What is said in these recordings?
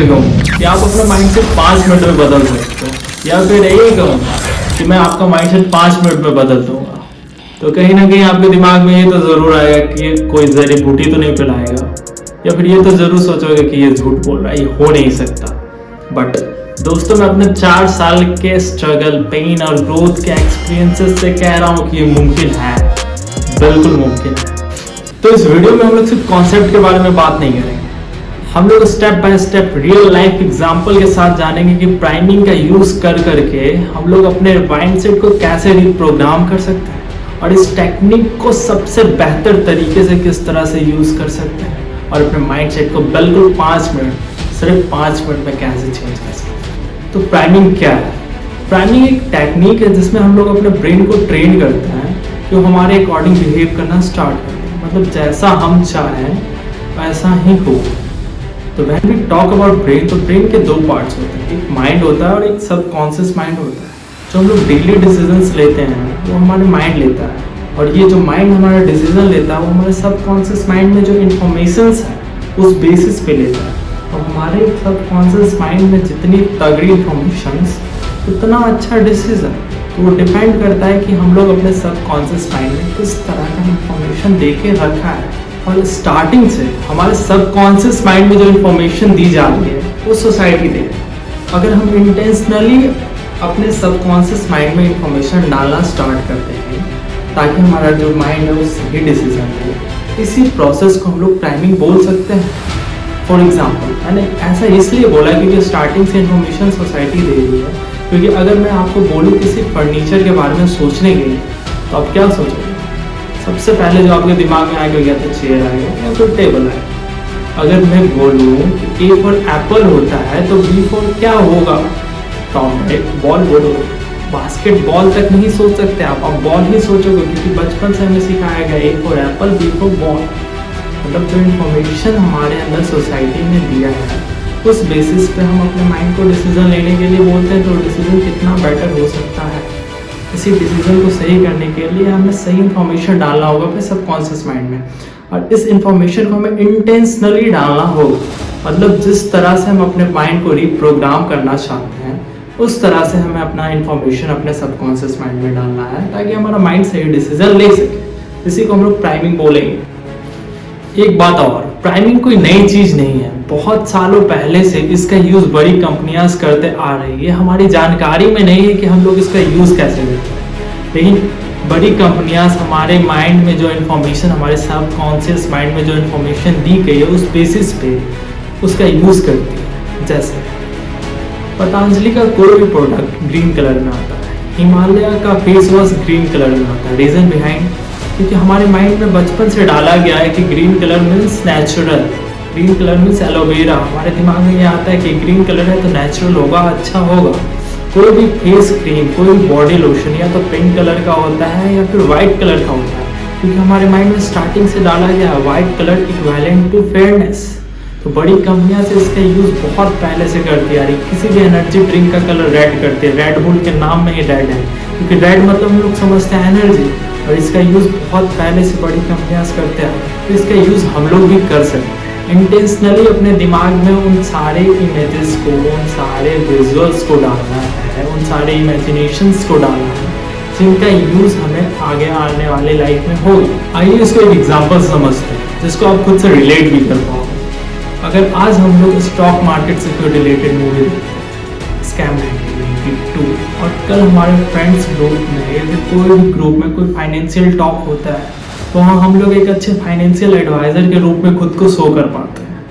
आपसे कहूँ कि आप अपना माइंडसेट 5 मिनट में बदल सकते हो, या फिर यही कहूँ कि मैं आपका माइंडसेट 5 मिनट में बदल दूंगा, तो कहीं ना कहीं आपके दिमाग में ये तो ज़रूर आएगा कि कोई जड़ी बूटी तो नहीं पिलाएगा, या फिर ये तो ज़रूर सोचोगे कि ये झूठ बोल रहा है, ये हो नहीं सकता। बट दोस्तों, मैं अपने 4 साल के स्ट्रगल, पेन और ग्रोथ के एक्सपीरियंसेस से कह रहा हूँ कि ये मुमकिन है, बिल्कुल मुमकिन है। तो इस वीडियो में हम लोग सिर्फ कॉन्सेप्ट के बारे में बात नहीं करेंगे, हम लोग step by step real life example के साथ जानेंगे कि प्राइमिंग का यूज कर करके हम लोग अपने माइंडसेट को कैसे रिप्रोग्राम कर सकते हैं, और इस टेक्निक को सबसे बेहतर तरीके से किस तरह से यूज कर सकते हैं, और अपने माइंडसेट को बिल्कुल 5 मिनट, सिर्फ 5 मिनट में कैसे चेंज कर सकते हैं। तो प्राइमिंग क्या है? प्राइमिंग एक टेक्निक है जिसमें हम लोग अपने ब्रेन को ट्रेन करते हैं कि वो हमारे अकॉर्डिंग बिहेव करना स्टार्ट करते हैं, मतलब जैसा हम चाहें वैसा ही हो। तो when we talk about brain, तो ब्रेन के 2 पार्ट्स होते हैं, एक माइंड होता है और एक सबकॉन्शियस माइंड होता है। जो हम लोग डेली डिसीजंस लेते हैं वो हमारे माइंड लेता है, और ये जो माइंड हमारा डिसीजन लेता है वो हमारे सबकॉन्शियस माइंड में जो इन्फॉर्मेशंस है उस बेसिस पे लेता है। और हमारे सबकॉन्शियस माइंड में जितनी तगड़ी इन्फॉर्मेशंस उतना अच्छा डिसीजन। तो वो डिपेंड करता है कि हम लोग अपने सबकॉन्शियस माइंड में किस तरह का इन्फॉर्मेशन दे के रखा है। और स्टार्टिंग से हमारे सबकॉन्शियस माइंड में जो इन्फॉर्मेशन दी जा रही है वो सोसाइटी दे रही है। अगर हम इंटेंशनली अपने सबकॉन्शियस माइंड में इन्फॉर्मेशन डालना स्टार्ट करते हैं ताकि हमारा जो माइंड है वो सही डिसीजन ले, इसी प्रोसेस को हम लोग प्राइमिंग बोल सकते हैं। फॉर एग्जाम्पल, मैंने ऐसा इसलिए बोला क्योंकि स्टार्टिंग से इन्फॉर्मेशन सोसाइटी दे रही है। क्योंकि अगर मैं आपको बोलूँ किसी फर्नीचर के बारे में सोचने के लिए, तो आप क्या सोचोगे? सबसे पहले जो आपके दिमाग में आएगा या तो चेयर आएगा या फिर टेबल आएगा। अगर मैं बोलूँ कि ए फॉर एप्पल होता है तो बी फॉर क्या होगा? टॉम एक बॉल बोलोगे, बास्केटबॉल तक नहीं सोच सकते आप बॉल ही सोचोगे, क्योंकि बचपन से हमें सिखाया गया A for apple, B for ball. मतलब जो इन्फॉर्मेशन हमारे अंदर सोसाइटी ने दिया है उस बेसिस पे हम अपने माइंड को डिसीजन लेने के लिए बोलते हैं, तो डिसीजन कितना बेटर हो सकता है। इसी डिसीजन को सही करने के लिए हमें सही इन्फॉर्मेशन डालना होगा अपने सबकॉन्शियस माइंड में, और इस इन्फॉर्मेशन को हमें इंटेंशनली डालना होगा। मतलब जिस तरह से हम अपने माइंड को रिप्रोग्राम करना चाहते हैं उस तरह से हमें अपना इन्फॉर्मेशन अपने सबकॉन्शियस माइंड में डालना है ताकि हमारा माइंड सही डिसीजन ले सके। इसी को हम लोग प्राइमिंग बोलेंगे। एक बात और, प्राइमिंग कोई नई चीज नहीं है, बहुत सालों पहले से इसका यूज बड़ी कंपनियां करते आ रही है। हमारी जानकारी में नहीं है कि हम लोग इसका यूज कैसे करते हैं, लेकिन बड़ी कंपनियां हमारे माइंड में जो इन्फॉर्मेशन, हमारे सबकॉन्शियस माइंड में जो इन्फॉर्मेशन दी गई है उस बेसिस पे उसका यूज करती है। जैसे पतंजलि का कोई भी प्रोडक्ट ग्रीन कलर में आता है, हिमालय का फेस वॉश ग्रीन कलर में आता है। रीजन बिहाइंड, क्योंकि हमारे माइंड में बचपन से डाला गया है कि green colour means natural, green colour means aloe vera. हमारे दिमाग में ये आता है कि ग्रीन कलर है तो नेचुरल होगा, अच्छा होगा। कोई भी फेस क्रीम, कोई भी बॉडी लोशन या तो पिंक कलर का होता है या फिर वाइट कलर का होता है, क्योंकि हमारे माइंड में स्टार्टिंग से डाला गया है white colour equivalent to fairness. तो बड़ी कंपनियां से इसका यूज बहुत पहले से करती आ रही। किसी भी एनर्जी ड्रिंक का कलर रेड करते हैं, रेड बुल के नाम में ही रेड है, क्योंकि रेड मतलब हम लोग समझते हैं एनर्जी, और इसका यूज बहुत पहले से बड़ी कंपनियां करते हैं। तो इसका यूज हम लोग भी कर सकते हैं। इंटेंशनली अपने दिमाग में उन सारे इमेजेस को, उन सारे विजुअल्स को डालना है, उन सारे इमेजिनेशंस को डालना है जिनका यूज हमें आगे आने वाले लाइफ में होगा। आइए इसको एक एग्जांपल समझते हैं जिसको आप खुद से रिलेट भी कर पाओगे। अगर आज हम लोग स्टॉक मार्केट से कोई रिलेटेड मूवी देखते हैं, स्कैम 92, और कल हमारे फ्रेंड्स ग्रुप में या फिर कोई भी ग्रुप में कोई फाइनेंशियल टॉक होता है, तो वहाँ हम लोग एक अच्छे फाइनेंशियल एडवाइजर के रूप में खुद को शो कर पाते हैं,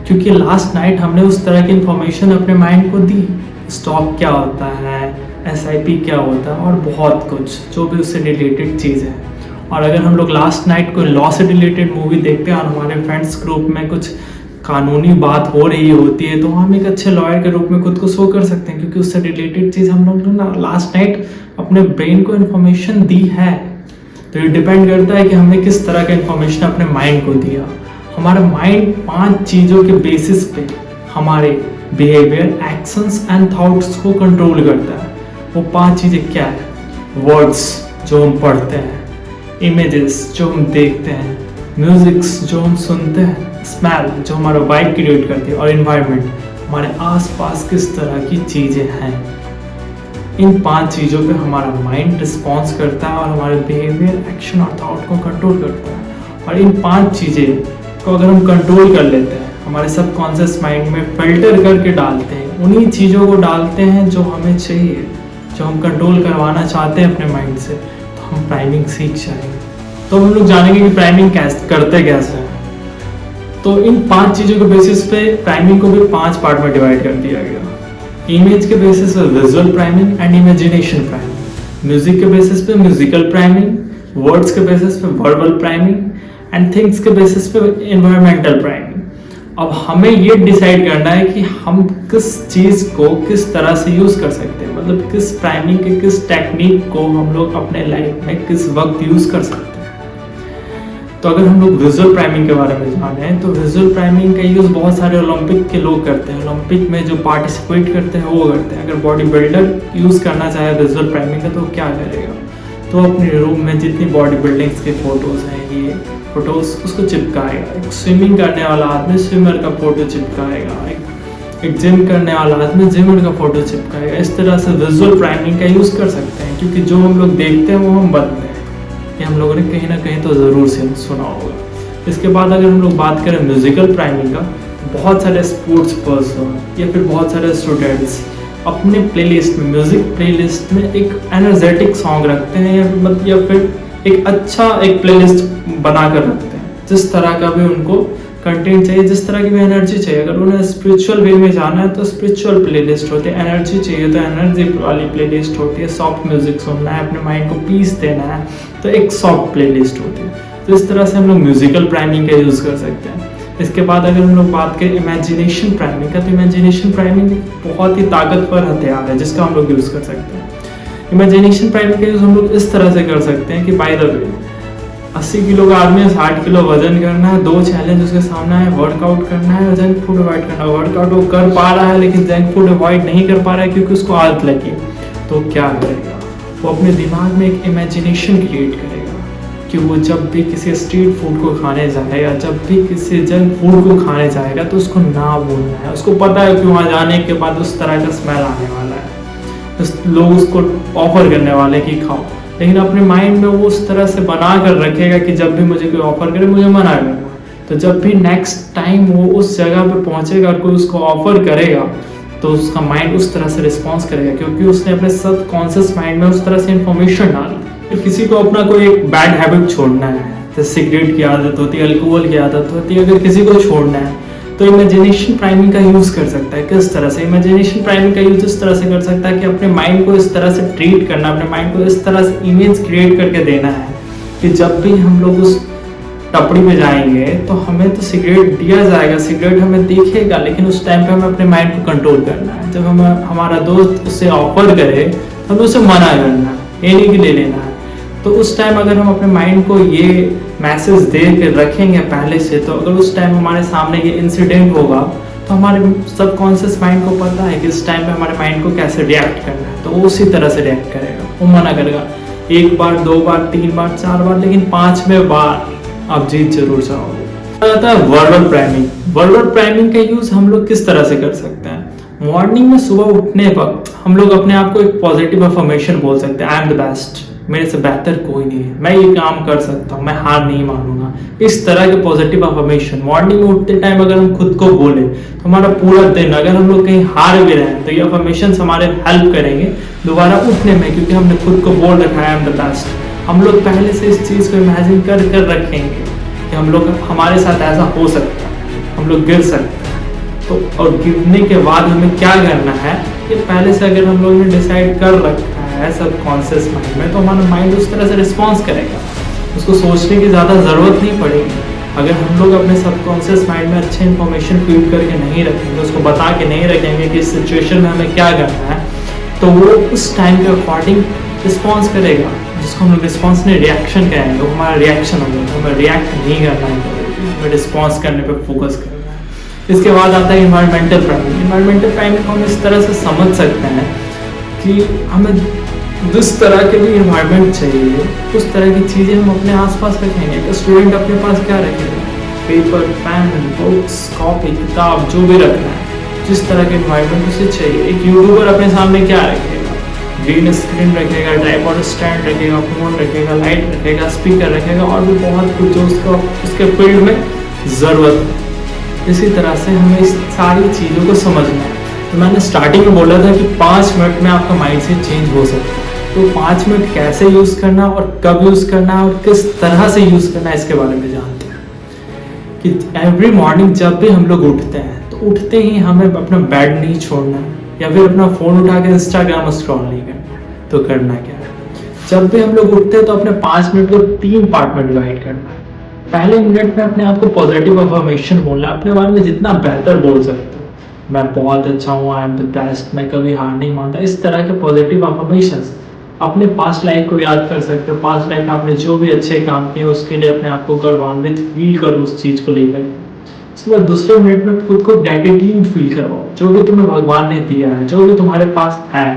क्योंकि लास्ट नाइट हमने उस तरह की इंफॉर्मेशन अपने माइंड को दी। स्टॉक क्या होता है, SIP क्या होता है, और बहुत कुछ जो भी उससे रिलेटेड चीज़ है। और अगर हम लोग लास्ट नाइट कोई लॉ से रिलेटेड मूवी देखते हैं और हमारे फ्रेंड्स ग्रुप में कुछ कानूनी बात हो रही होती है, तो हम एक अच्छे लॉयर के रूप में खुद को शो कर सकते हैं, क्योंकि उससे रिलेटेड चीज़ हम लोग ने लास्ट नाइट अपने ब्रेन को इन्फॉर्मेशन दी है। तो ये डिपेंड करता है कि हमने किस तरह का इन्फॉर्मेशन अपने माइंड को दिया। हमारा माइंड 5 चीज़ों के बेसिस पे हमारे बिहेवियर, एक्शंस एंड थॉट्स को कंट्रोल करता है। वो 5 चीज़ें क्या है? वर्ड्स जो हम पढ़ते हैं, इमेजेस जो हम देखते हैं, म्यूजिक्स जो हम सुनते हैं, स्मेल जो हमारा वाइब क्रिएट करती है, और इन्वायरमेंट हमारे आसपास किस तरह की चीज़ें हैं, इन 5 चीज़ों पे हमारा माइंड रिस्पॉन्स करता है और हमारे बिहेवियर, एक्शन और थॉट को कंट्रोल करता है। और इन 5 चीज़ें को अगर हम कंट्रोल कर लेते हैं, हमारे सबकॉन्शियस माइंड में फिल्टर करके डालते हैं, उन्हीं चीज़ों को डालते हैं जो हमें चाहिए, जो हम कंट्रोल करवाना चाहते हैं अपने माइंड से, तो हम प्राइमिंग सीख जाएंगे। तो हम लोग जानेंगे कि प्राइमिंग कैसे करते कैसे हैं। तो इन 5 चीज़ों के बेसिस पे प्राइमिंग को भी 5 पार्ट में डिवाइड कर दिया गया। इमेज के बेसिस पे visual priming and imagination priming, music के बेसिस पे म्यूजिकल प्राइमिंग, वर्ड्स के बेसिस पे वर्बल प्राइमिंग एंड थिंग्स के बेसिस पे एनवायरमेंटल प्राइमिंग। अब हमें ये डिसाइड करना है कि हम किस चीज़ को किस तरह से यूज़ कर सकते हैं, मतलब किस प्राइमिंग के किस टेक्निक को हम लोग अपने लाइफ में किस वक्त यूज़ कर सकते हैं। तो अगर हम लोग विजुअल प्राइमिंग के बारे में जानें तो विजुअल प्राइमिंग का यूज़ बहुत सारे ओलंपिक के लोग करते हैं, ओलंपिक में जो पार्टिसिपेट करते हैं वो करते हैं। अगर बॉडी बिल्डर यूज़ करना चाहे विजुअल प्राइमिंग का तो क्या करेगा, तो अपने रूम में जितनी बॉडी बिल्डिंग्स की फ़ोटोज़ हैं ये फ़ोटोज़ उसको चिपकाएगा। एक स्विमिंग करने वाला आदमी स्विमर का फ़ोटो चिपकाएगा, एक जिम करने वाला आदमी जिमर का फ़ोटो चिपकाएगा। इस तरह से विजुअल प्राइमिंग का यूज़ कर सकते हैं, क्योंकि जो हम लोग देखते हैं वो हम बनते हैं। ये हम लोगों ने कहीं ना कहीं तो ज़रूर से सुना होगा। इसके बाद अगर हम लोग बात करें म्यूज़िकल प्राइमिंग का, बहुत सारे स्पोर्ट्स पर्सन या फिर बहुत सारे स्टूडेंट्स अपने प्लेलिस्ट में, म्यूज़िक प्लेलिस्ट में एक एनर्जेटिक सॉन्ग रखते हैं या फिर एक अच्छा एक प्लेलिस्ट बना कर रखते हैं, जिस तरह का भी उनको कंटेंट चाहिए, जिस तरह की भी एनर्जी चाहिए। अगर उन्हें स्पिरिचुअल वे में जाना है तो स्पिरिचुअल प्लेलिस्ट होती है, एनर्जी चाहिए तो एनर्जी वाली प्लेलिस्ट होती है, सॉफ्ट म्यूजिक सुनना है, अपने माइंड को पीस देना है तो एक सॉफ्ट प्लेलिस्ट होती है। तो इस तरह से हम लोग म्यूजिकल प्राइमिंग का यूज़ कर सकते हैं। इसके बाद अगर हम लोग बात करें इमेजिनेशन प्राइमिंग का, तो इमेजिनेशन प्राइमिंग बहुत ही ताकतवर हथियार है जिसका हम लोग यूज़ कर सकते हैं। इमेजिनेशन प्राइमिंग का यूज़ हम लोग इस तरह से कर सकते हैं कि बाय द वे 80 किलो का आदमी 60 किलो वजन करना है, 2 चैलेंज उसके सामने है, वर्कआउट करना है और जंक फूड अवॉइड करना है। वर्कआउट वो कर पा रहा है लेकिन जंक फूड अवॉइड नहीं कर पा रहा है क्योंकि उसको आदत लगी। तो क्या करेगा, वो अपने दिमाग में एक इमेजिनेशन क्रिएट करेगा कि वो जब भी किसी स्ट्रीट फूड को खाने जाएगा, जब भी किसी जंक फूड को खाने जाएगा तो उसको ना बोलना है। उसको पता है कि वहाँ जाने के बाद उस तरह का स्मेल आने वाला है, तो लोग उसको ऑफर करने वाले कि खाओ, लेकिन अपने माइंड में वो उस तरह से बना कर रखेगा कि जब भी मुझे कोई ऑफर करे मुझे मना करना। तो जब भी नेक्स्ट टाइम वो उस जगह पे पहुंचेगा और कोई उसको ऑफर करेगा तो उसका माइंड उस तरह से रिस्पॉन्स करेगा, क्योंकि उसने अपने सबकॉन्शियस माइंड में उस तरह से इंफॉर्मेशन डाली। तो किसी को अपना कोई एक बैड हैबिट छोड़ना है, जैसे सिगरेट की आदत होती है, अल्कोहल की आदत होती है, अगर किसी को छोड़ना है तो इमेजिनेशन प्राइमिंग का यूज़ कर सकता है। किस तरह से इमेजिनेशन प्राइमिंग का यूज़ इस तरह से कर सकता है कि अपने माइंड को इस तरह से ट्रीट करना, अपने माइंड को इस तरह से इमेज क्रिएट करके देना है कि जब भी हम लोग उस टपड़ी में जाएंगे तो हमें तो सिगरेट दिया जाएगा, सिगरेट हमें दिखेगा, लेकिन उस टाइम पे हमें अपने माइंड को कंट्रोल करना है। जब हमें हमारा दोस्त उससे ऑफर करे हमें उसे मना करना है, ये नहीं कि ले लेना है। तो उस टाइम अगर हम अपने माइंड को ये मैसेज दे के रखेंगे पहले से, तो अगर उस टाइम हमारे सामने ये इंसिडेंट होगा तो हमारे सबकॉन्शियस माइंड को पता है कि इस टाइम पे हमारे माइंड को कैसे रिएक्ट करना है, तो वो उसी तरह से रिएक्ट करेगा, वो मना करेगा। 1 बार 2 बार 3 बार 4 बार, लेकिन 5वें बार आप जीत जरूर जाओगे। आता है वर्बल प्राइमिंग। वर्बल प्राइमिंग का यूज हम लोग किस तरह से कर सकते हैं? मॉर्निंग में सुबह उठने वक्त हम लोग अपने आप को एक पॉजिटिव अफर्मेशन बोल सकते हैं, आई एम द बेस्ट, मेरे से बेहतर कोई नहीं है, मैं ये काम कर सकता हूँ, मैं हार नहीं मानूंगा। इस तरह के पॉजिटिव अफर्मेशन मॉर्निंग में उठते टाइम अगर हम खुद को बोले तो हमारा पूरा दिन, अगर हम लोग कहीं हार भी रहे हैं तो ये अफर्मेशन हमारे हेल्प करेंगे दोबारा उठने में, क्योंकि हमने खुद को बोल रखा है आई एम द बेस्ट। हम लोग पहले से इस चीज़ को इमेजिन कर रखेंगे कि हम लोग हमारे साथ ऐसा हो सकता है, हम लोग गिर सकते हैं, तो और गिरने के बाद हमें क्या करना है ये पहले से अगर हम लोग ने डिसाइड कर रखा है सबकॉन्शियस माइंड में, तो हमारा माइंड उस तरह से रिस्पॉन्स करेगा, उसको सोचने की ज़्यादा ज़रूरत नहीं पड़ेगी। अगर हम लोग अपने सबकॉन्शियस माइंड में अच्छे इन्फॉर्मेशन फीड करके नहीं रखेंगे, उसको बता के नहीं रखेंगे कि इस सिचुएशन में हमें क्या करना है, तो वो उस टाइम के अकॉर्डिंग रिस्पॉन्स करेगा, जिसको हम लोग रिस्पॉन्स नहीं रिएक्शन कहेंगे, वो हमारा रिएक्शन हो गया। हमें रिएक्ट नहीं करना है, हमें रिस्पॉन्स करने पर फोकस करना है। इसके बाद आता है इन्वायरमेंटल प्राइमिंग। इन्वायरमेंटल प्राइमिंग को हम इस तरह से समझ सकते हैं कि हमें जिस तरह के भी इन्वायरमेंट चाहिए उस तरह की चीज़ें हम अपने आसपास रखेंगे। तो स्टूडेंट अपने पास क्या रखेगा? पेपर, पेन, बुक्स, कॉपी, किताब, जो भी रखना है, जिस तरह के इन्वायरमेंट उसे चाहिए। एक यूट्यूबर अपने सामने क्या रखेगा? ग्रीन स्क्रीन रखेगा, ट्राइपॉड स्टैंड रखेगा, फोन रखेगा, लाइट रखेगा, स्पीकर रखेगा और भी बहुत कुछ जो उसको उसके फील्ड में ज़रूरत है। इसी तरह से हमें इस सारी चीज़ों को समझना है। तो मैंने स्टार्टिंग में बोला था कि 5 मिनट में आपका माइंडसेट चेंज हो सकता है। तो 5 मिनट कैसे यूज़ करना और कब यूज़ करना और किस तरह से यूज़ करना है, इसके बारे में जानते हैं। कि एवरी मॉर्निंग जब भी हम लोग उठते हैं तो उठते ही हमें अपना बेड नहीं छोड़ना है या फिर अपना फ़ोन उठा के इंस्टाग्राम स्क्रॉल नहीं करना। तो करना क्या है? जब भी हम लोग उठते हैं तो अपने 5 मिनट को 3 पार्ट में डिवाइड करना है। पहले मिनट में अपने आप को पॉजिटिव अफर्मेशन बोलना है, अपने बारे में जितना बेहतर बोल सकते हो। मैं बहुत अच्छा हूँ, आई एम द बेस्ट, मैं कभी हार नहीं मानता। इस तरह के पॉजिटिव अफर्मेशंस अपने पास्ट लाइफ को याद कर सकते हो। पास्ट लाइफ में आपने जो भी अच्छे काम किए उसके लिए अपने आप को गौरवान्वित फील करो उस चीज़ को लेकर। उसके बाद दूसरे मिनट में खुद को ग्रेटिट्यूड फील करवाओ, जो भी तुम्हें भगवान ने दिया है, जो भी तुम्हारे पास है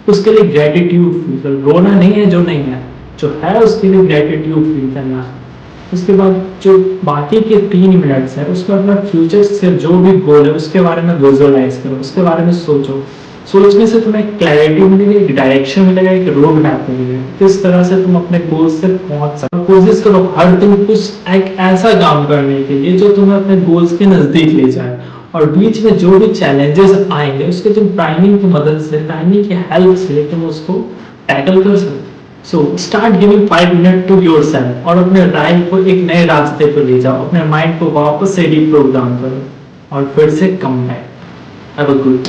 उसके लिए ग्रेटिट्यूड फील करो। रोना नहीं है जो नहीं है, जो है उसके लिए ग्रेटिट्यूड फील करना है। उसके बाद जो बाकी के 3 मिनट्स है उसमें अपना फ्यूचर से जो भी गोल है उसके बारे में विजुअलाइज करो, उसके बारे में सोचो। सोचने से तुम्हें क्लैरिटी मिलेगी, एक डायरेक्शन मिलेगा, एक रोड मैप मिलेगा, किस तरह से तुम अपने गोल से पहुंच सकते। कोशिश करो हर दिन कुछ एक ऐसा काम करने के लिए जो तुम्हें अपने गोल्स के नजदीक ले जाए। और बीच में जो भी चैलेंजेस आएंगे उसके तुम टाइमिंग की मदद से, टाइमिंग की हेल्प से तुम उसको टैकल कर सकते। So start giving 5 minute to yourself और अपने लाइफ को एक नए रास्ते पर ले जाओ। अपने माइंड को वापस से रिप्रोग्राम करो और फिर से come back. Have a good